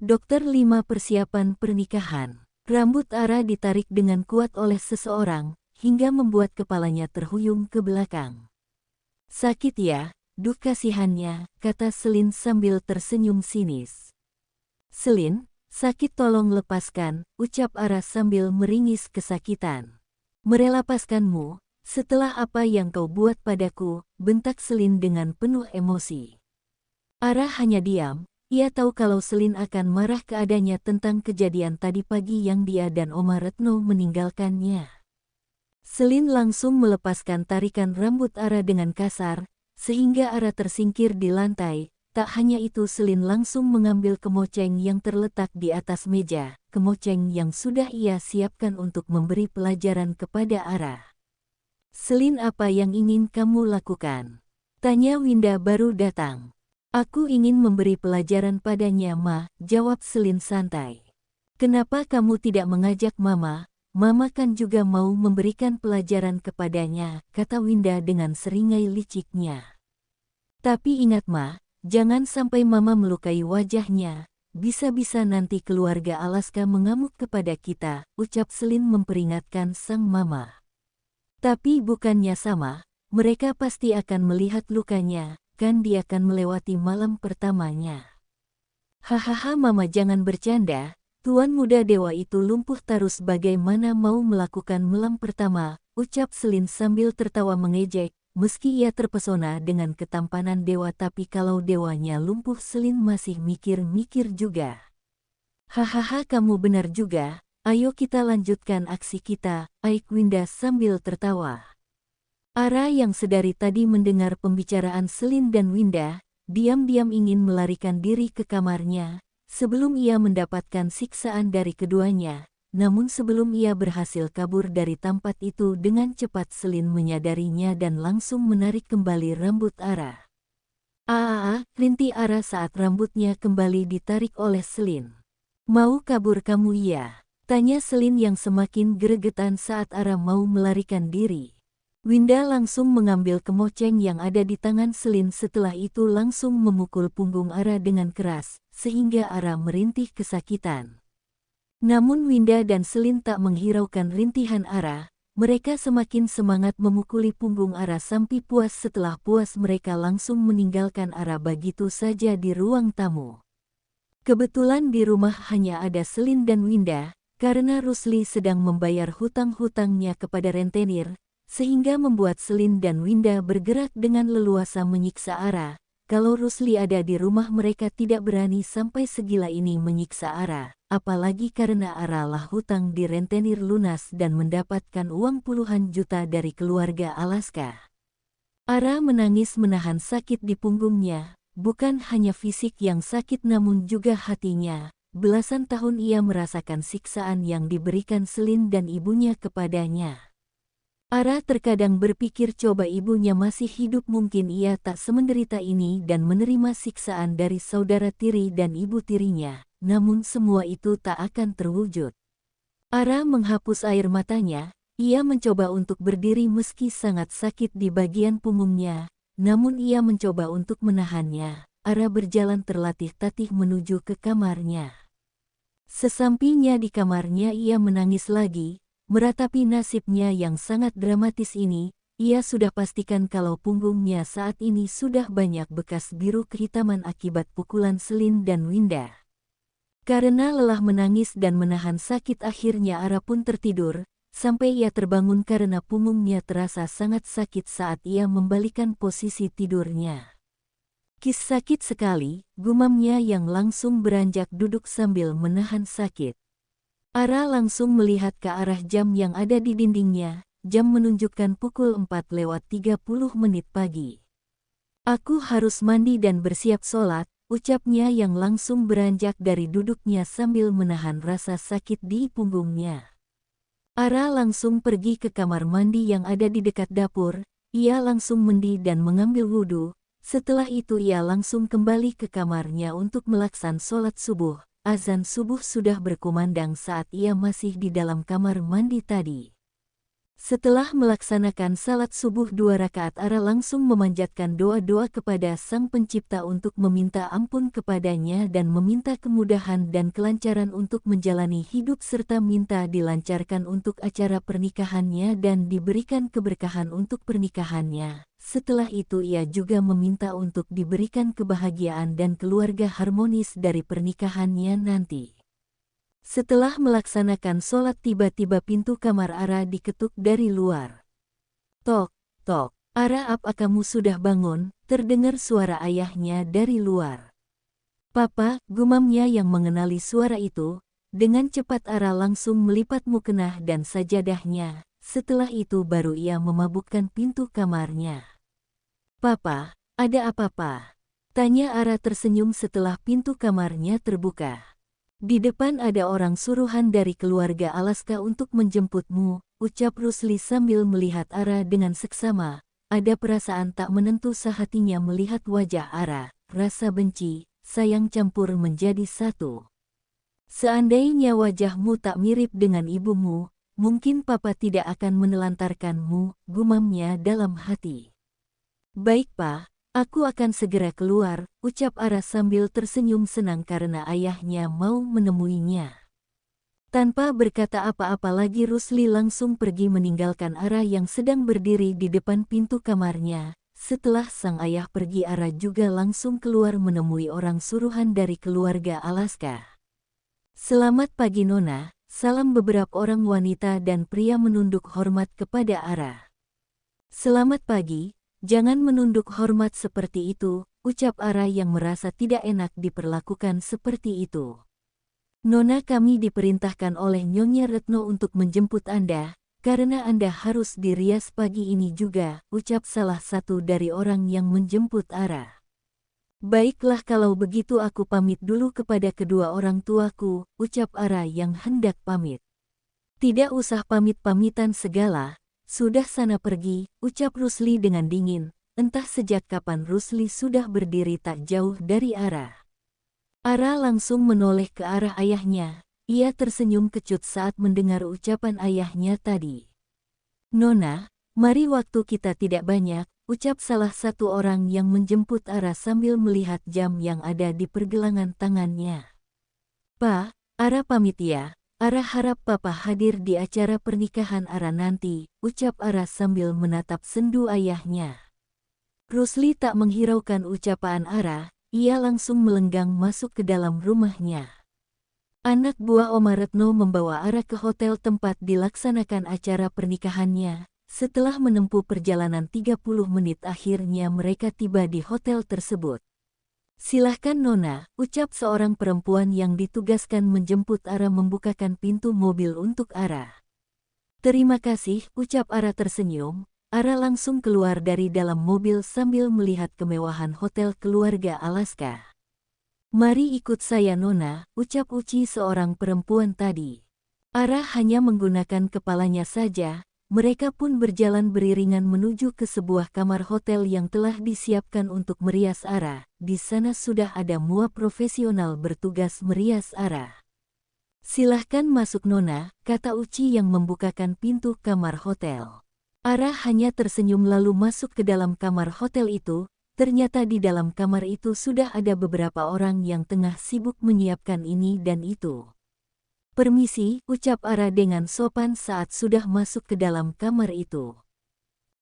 Dokter 5 Persiapan pernikahan. Rambut Ara ditarik dengan kuat oleh seseorang, hingga membuat kepalanya terhuyung ke belakang. Sakit ya, duh kasihannya, kata Selin sambil tersenyum sinis. Selin, sakit tolong lepaskan, ucap Ara sambil meringis kesakitan. Melepaskanmu, setelah apa yang kau buat padaku, bentak Selin dengan penuh emosi. Ara hanya diam. Ia tahu kalau Selin akan marah keadanya tentang kejadian tadi pagi yang dia dan Oma Retno meninggalkannya. Selin langsung melepaskan tarikan rambut Ara dengan kasar, sehingga Ara tersingkir di lantai. Tak hanya itu, Selin langsung mengambil kemoceng yang terletak di atas meja, kemoceng yang sudah ia siapkan untuk memberi pelajaran kepada Ara. Selin, apa yang ingin kamu lakukan? Tanya Winda baru datang. Aku ingin memberi pelajaran padanya, Ma, jawab Selin santai. Kenapa kamu tidak mengajak Mama? Mama kan juga mau memberikan pelajaran kepadanya, kata Winda dengan seringai liciknya. Tapi ingat, Ma, jangan sampai Mama melukai wajahnya. Bisa-bisa nanti keluarga Alaska mengamuk kepada kita, ucap Selin memperingatkan sang mama. Tapi bukannya sama, mereka pasti akan melihat lukanya. Kan dia akan melewati malam pertamanya. Hahaha, Mama jangan bercanda, tuan muda dewa itu lumpuh terus, bagaimana mau melakukan malam pertama, ucap Selin sambil tertawa mengejek. Meski ia terpesona dengan ketampanan dewa, tapi kalau dewanya lumpuh Selin masih mikir-mikir juga. Hahaha, kamu benar juga, ayo kita lanjutkan aksi kita, aik Winda sambil tertawa. Ara yang sedari tadi mendengar pembicaraan Selin dan Winda, diam-diam ingin melarikan diri ke kamarnya, sebelum ia mendapatkan siksaan dari keduanya. Namun sebelum ia berhasil kabur dari tempat itu dengan cepat, Selin menyadarinya dan langsung menarik kembali rambut Ara. Rintih Ara saat rambutnya kembali ditarik oleh Selin. Mau kabur kamu ya? Tanya Selin yang semakin gregetan saat Ara mau melarikan diri. Winda langsung mengambil kemoceng yang ada di tangan Selin, setelah itu langsung memukul punggung Ara dengan keras, sehingga Ara merintih kesakitan. Namun Winda dan Selin tak menghiraukan rintihan Ara, mereka semakin semangat memukuli punggung Ara sampai puas. Setelah puas, mereka langsung meninggalkan Ara begitu saja di ruang tamu. Kebetulan di rumah hanya ada Selin dan Winda, karena Rusli sedang membayar hutang-hutangnya kepada rentenir, sehingga membuat Selin dan Winda bergerak dengan leluasa menyiksa Ara. Kalau Rusli ada di rumah, mereka tidak berani sampai segila ini menyiksa Ara, apalagi karena Ara lah hutang di rentenir lunas dan mendapatkan uang puluhan juta dari keluarga Alaska. Ara menangis menahan sakit di punggungnya, bukan hanya fisik yang sakit namun juga hatinya. Belasan tahun ia merasakan siksaan yang diberikan Selin dan ibunya kepadanya. Ara terkadang berpikir, coba ibunya masih hidup mungkin ia tak semenderita ini dan menerima siksaan dari saudara tiri dan ibu tirinya, namun semua itu tak akan terwujud. Ara menghapus air matanya, ia mencoba untuk berdiri meski sangat sakit di bagian punggungnya, namun ia mencoba untuk menahannya. Ara berjalan tertatih-tatih menuju ke kamarnya. Sesampainya di kamarnya, ia menangis lagi. Meratapi nasibnya yang sangat dramatis ini, ia sudah pastikan kalau punggungnya saat ini sudah banyak bekas biru kehitaman akibat pukulan Selin dan Winda. Karena lelah menangis dan menahan sakit, akhirnya Ara pun tertidur, sampai ia terbangun karena punggungnya terasa sangat sakit saat ia membalikan posisi tidurnya. Kis, sakit sekali, gumamnya yang langsung beranjak duduk sambil menahan sakit. Ara langsung melihat ke arah jam yang ada di dindingnya, jam menunjukkan pukul 4:30 pagi. Aku harus mandi dan bersiap sholat, ucapnya yang langsung beranjak dari duduknya sambil menahan rasa sakit di punggungnya. Ara langsung pergi ke kamar mandi yang ada di dekat dapur, ia langsung mandi dan mengambil wudhu. Setelah itu ia langsung kembali ke kamarnya untuk melaksanakan sholat subuh. Azan subuh sudah berkumandang saat ia masih di dalam kamar mandi tadi. Setelah melaksanakan salat subuh 2 rakaat, Ara langsung memanjatkan doa-doa kepada Sang Pencipta untuk meminta ampun kepadanya dan meminta kemudahan dan kelancaran untuk menjalani hidup serta minta dilancarkan untuk acara pernikahannya dan diberikan keberkahan untuk pernikahannya. Setelah itu ia juga meminta untuk diberikan kebahagiaan dan keluarga harmonis dari pernikahannya nanti. Setelah melaksanakan sholat tiba-tiba pintu kamar Ara diketuk dari luar. Tok, tok, Ara, apa kamu sudah bangun? Terdengar suara ayahnya dari luar. Papa, gumamnya yang mengenali suara itu. Dengan cepat Ara langsung melipat mukenah dan sajadahnya. Setelah itu baru ia memabukkan pintu kamarnya. Papa, ada apa-apa? Tanya Ara tersenyum setelah pintu kamarnya terbuka. Di depan ada orang suruhan dari keluarga Alaska untuk menjemputmu, ucap Rusli sambil melihat Ara dengan seksama. Ada perasaan tak menentu sehatinya melihat wajah Ara, rasa benci, sayang campur menjadi satu. Seandainya wajahmu tak mirip dengan ibumu, mungkin papa tidak akan menelantarkanmu, gumamnya dalam hati. Baik pa. Aku akan segera keluar, ucap Ara sambil tersenyum senang karena ayahnya mau menemuinya. Tanpa berkata apa-apa lagi Rusli langsung pergi meninggalkan Ara yang sedang berdiri di depan pintu kamarnya. Setelah sang ayah pergi Ara juga langsung keluar menemui orang suruhan dari keluarga Alaska. Selamat pagi Nona, salam beberapa orang wanita dan pria menunduk hormat kepada Ara. Selamat pagi. Jangan menunduk hormat seperti itu, ucap Ara yang merasa tidak enak diperlakukan seperti itu. Nona, kami diperintahkan oleh Nyonya Retno untuk menjemput Anda, karena Anda harus dirias pagi ini juga, ucap salah satu dari orang yang menjemput Ara. Baiklah kalau begitu aku pamit dulu kepada kedua orang tuaku, ucap Ara yang hendak pamit. Tidak usah pamit-pamitan segala. Sudah sana pergi, ucap Rusli dengan dingin. Entah sejak kapan Rusli sudah berdiri tak jauh dari Ara. Ara langsung menoleh ke arah ayahnya. Ia tersenyum kecut saat mendengar ucapan ayahnya tadi. Nona, mari, waktu kita tidak banyak, ucap salah satu orang yang menjemput Ara sambil melihat jam yang ada di pergelangan tangannya. Pa, Ara pamit ya. Ara harap papa hadir di acara pernikahan Ara nanti, ucap Ara sambil menatap sendu ayahnya. Rusli tak menghiraukan ucapan Ara, ia langsung melenggang masuk ke dalam rumahnya. Anak buah Oma Retno membawa Ara ke hotel tempat dilaksanakan acara pernikahannya. Setelah menempuh perjalanan 30 menit akhirnya mereka tiba di hotel tersebut. Silahkan Nona, ucap seorang perempuan yang ditugaskan menjemput Ara membukakan pintu mobil untuk Ara. Terima kasih, ucap Ara tersenyum. Ara langsung keluar dari dalam mobil sambil melihat kemewahan hotel keluarga Alaska. Mari ikut saya Nona, ucap Uci seorang perempuan tadi. Ara hanya menggunakan kepalanya saja. Mereka pun berjalan beriringan menuju ke sebuah kamar hotel yang telah disiapkan untuk merias Ara. Di sana sudah ada mua profesional bertugas merias Ara. Silahkan masuk Nona, kata Uci yang membukakan pintu kamar hotel. Ara hanya tersenyum lalu masuk ke dalam kamar hotel itu. Ternyata di dalam kamar itu sudah ada beberapa orang yang tengah sibuk menyiapkan ini dan itu. Permisi, ucap Ara dengan sopan saat sudah masuk ke dalam kamar itu.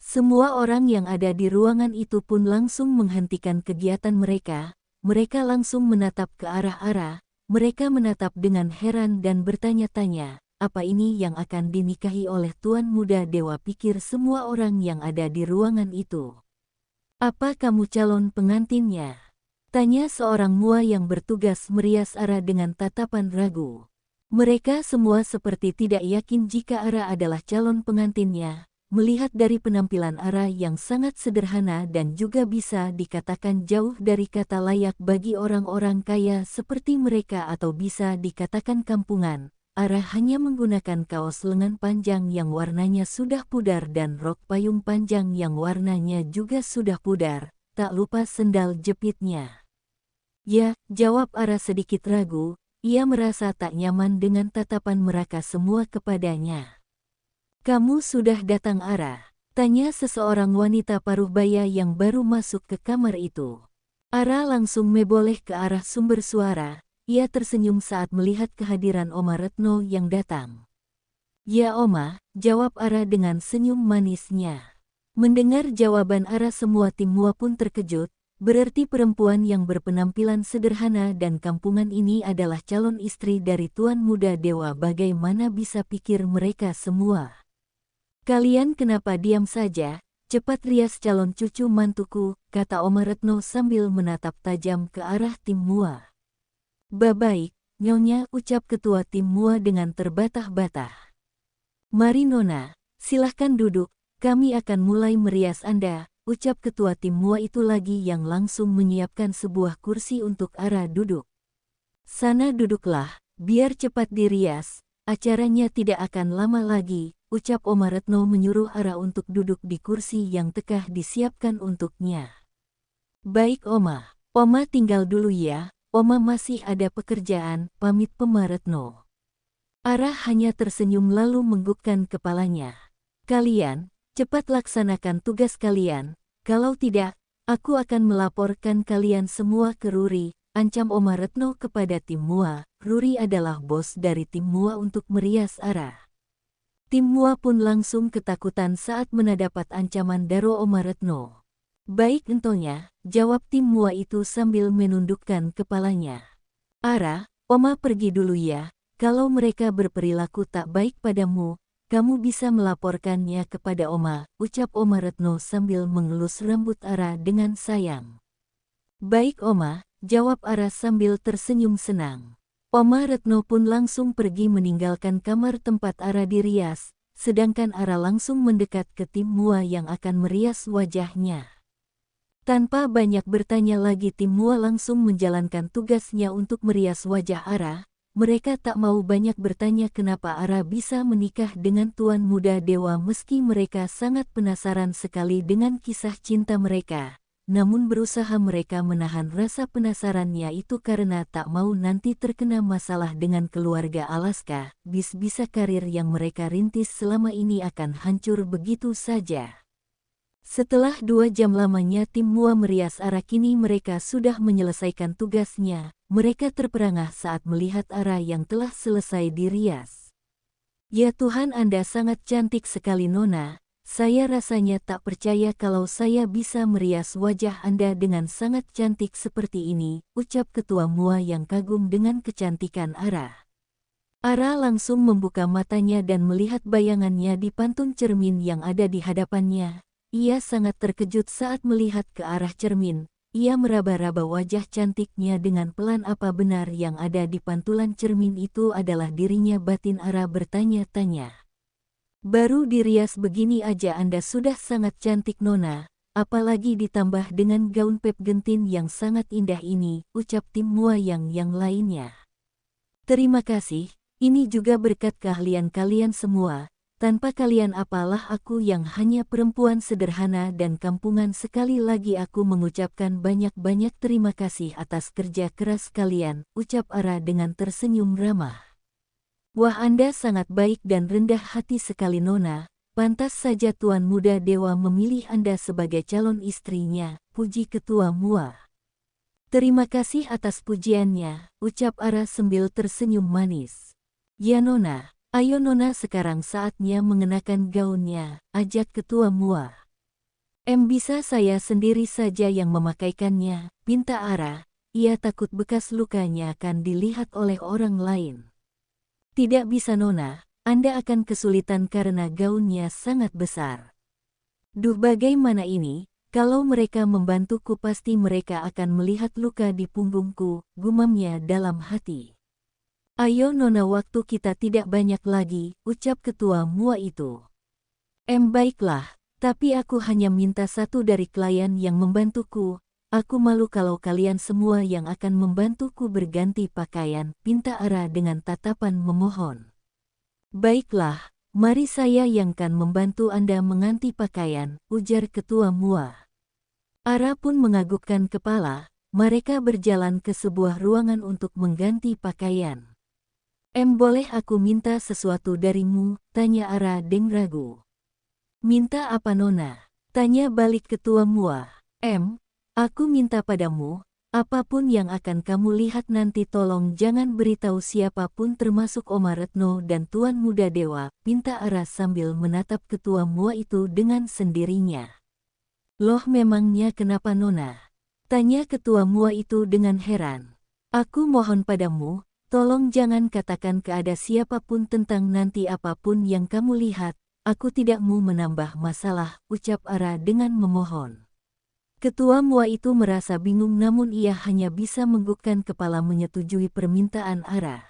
Semua orang yang ada di ruangan itu pun langsung menghentikan kegiatan mereka. Mereka langsung menatap ke arah Ara. Mereka menatap dengan heran dan bertanya-tanya, apa ini yang akan dinikahi oleh Tuan Muda Dewa, pikir semua orang yang ada di ruangan itu. Apa kamu calon pengantinnya? Tanya seorang mua yang bertugas merias Ara dengan tatapan ragu. Mereka semua seperti tidak yakin jika Ara adalah calon pengantinnya, melihat dari penampilan Ara yang sangat sederhana dan juga bisa dikatakan jauh dari kata layak bagi orang-orang kaya seperti mereka atau bisa dikatakan kampungan. Ara hanya menggunakan kaos lengan panjang yang warnanya sudah pudar dan rok payung panjang yang warnanya juga sudah pudar, tak lupa sendal jepitnya. Ya, jawab Ara sedikit ragu. Ia merasa tak nyaman dengan tatapan mereka semua kepadanya. Kamu sudah datang Ara? Tanya seseorang wanita paruh-baya yang baru masuk ke kamar itu. Ara langsung memboleh ke arah sumber suara. Ia tersenyum saat melihat kehadiran Oma Retno yang datang. Ya Oma, jawab Ara dengan senyum manisnya. Mendengar jawaban Ara semua tim Mua pun terkejut, berarti perempuan yang berpenampilan sederhana dan kampungan ini adalah calon istri dari Tuan Muda Dewa. Bagaimana bisa pikir mereka semua? Kalian kenapa diam saja? Cepat rias calon cucu mantuku, kata Oma Retno sambil menatap tajam ke arah tim Mua. Baik, Nyonya, ucap ketua tim Mua dengan terbatah-batah. Mari Nona, silahkan duduk, kami akan mulai merias Anda, ucap ketua tim Mua itu lagi yang langsung menyiapkan sebuah kursi untuk Ara duduk. Sana duduklah, biar cepat dirias, acaranya tidak akan lama lagi, ucap Oma Retno menyuruh Ara untuk duduk di kursi yang tengah disiapkan untuknya. Baik Oma, Oma tinggal dulu ya. Oma masih ada pekerjaan, pamit Oma Retno. Ara hanya tersenyum lalu menggugkan kepalanya. Kalian, cepat laksanakan tugas kalian, kalau tidak, aku akan melaporkan kalian semua ke Ruri, ancam Oma Retno kepada tim Mua. Ruri adalah bos dari tim Mua untuk merias Ara. Tim Mua pun langsung ketakutan saat mendapat ancaman dari Oma Retno. Baik entonya, jawab tim Mua itu sambil menundukkan kepalanya. Ara, Oma pergi dulu ya, kalau mereka berperilaku tak baik padamu, kamu bisa melaporkannya kepada Oma, ucap Oma Retno sambil mengelus rambut Ara dengan sayang. Baik Oma, jawab Ara sambil tersenyum senang. Oma Retno pun langsung pergi meninggalkan kamar tempat Ara dirias, sedangkan Ara langsung mendekat ke tim Mua yang akan merias wajahnya. Tanpa banyak bertanya lagi tim Mua langsung menjalankan tugasnya untuk merias wajah Ara. Mereka tak mau banyak bertanya kenapa Ara bisa menikah dengan Tuan Muda Dewa meski mereka sangat penasaran sekali dengan kisah cinta mereka. Namun berusaha mereka menahan rasa penasarannya itu karena tak mau nanti terkena masalah dengan keluarga Alaska. Bisa karir yang mereka rintis selama ini akan hancur begitu saja. Setelah 2 jam lamanya tim Mua merias Ara, kini mereka sudah menyelesaikan tugasnya. Mereka terperangah saat melihat Ara yang telah selesai dirias. Ya Tuhan, Anda sangat cantik sekali Nona. Saya rasanya tak percaya kalau saya bisa merias wajah Anda dengan sangat cantik seperti ini, ucap ketua Mua yang kagum dengan kecantikan Ara. Ara langsung membuka matanya dan melihat bayangannya di pantun cermin yang ada di hadapannya. Ia sangat terkejut saat melihat ke arah cermin. Ia meraba-raba wajah cantiknya dengan pelan. Apa benar yang ada di pantulan cermin itu adalah dirinya? Batin Ara bertanya-tanya. Baru dirias begini aja Anda sudah sangat cantik Nona, apalagi ditambah dengan gaun pep gentin yang sangat indah ini, ucap tim Mua yang lainnya. Terima kasih, ini juga berkat keahlian kalian semua. Tanpa kalian apalah aku yang hanya perempuan sederhana dan kampungan. Sekali lagi aku mengucapkan banyak-banyak terima kasih atas kerja keras kalian, ucap Ara dengan tersenyum ramah. Wah, Anda sangat baik dan rendah hati sekali Nona, pantas saja Tuan Muda Dewa memilih Anda sebagai calon istrinya, puji ketua Mua. Terima kasih atas pujiannya, ucap Ara sambil tersenyum manis. Ya Nona. Ayo Nona, sekarang saatnya mengenakan gaunnya, ajak ketua Mua. Bisa saya sendiri saja yang memakaikannya, pinta Ara. Ia takut bekas lukanya akan dilihat oleh orang lain. Tidak bisa Nona, Anda akan kesulitan karena gaunnya sangat besar. Duh, bagaimana ini? Kalau mereka membantuku pasti mereka akan melihat luka di punggungku, gumamnya dalam hati. Ayo Nona, waktu kita tidak banyak lagi, ucap ketua Mua itu. Baiklah, tapi aku hanya minta satu dari klien yang membantuku. Aku malu kalau kalian semua yang akan membantuku berganti pakaian, pinta Ara dengan tatapan memohon. Baiklah, mari saya yang akan membantu Anda mengganti pakaian, ujar ketua Mua. Ara pun menganggukkan kepala. Mereka berjalan ke sebuah ruangan untuk mengganti pakaian. Boleh aku minta sesuatu darimu?" tanya Ara deng ragu. "Minta apa Nona?" tanya balik ketua Mua. Aku minta padamu, apapun yang akan kamu lihat nanti tolong jangan beritahu siapapun termasuk Oma Retno dan Tuan Muda Dewa," pinta Ara sambil menatap ketua Mua itu dengan sendirinya. "Loh memangnya kenapa Nona?" tanya ketua Mua itu dengan heran. "Aku mohon padamu, tolong jangan katakan kepada siapapun tentang nanti apapun yang kamu lihat, aku tidak mau menambah masalah," ucap Ara dengan memohon. Ketua Mua itu merasa bingung namun ia hanya bisa menggugkan kepala menyetujui permintaan Ara.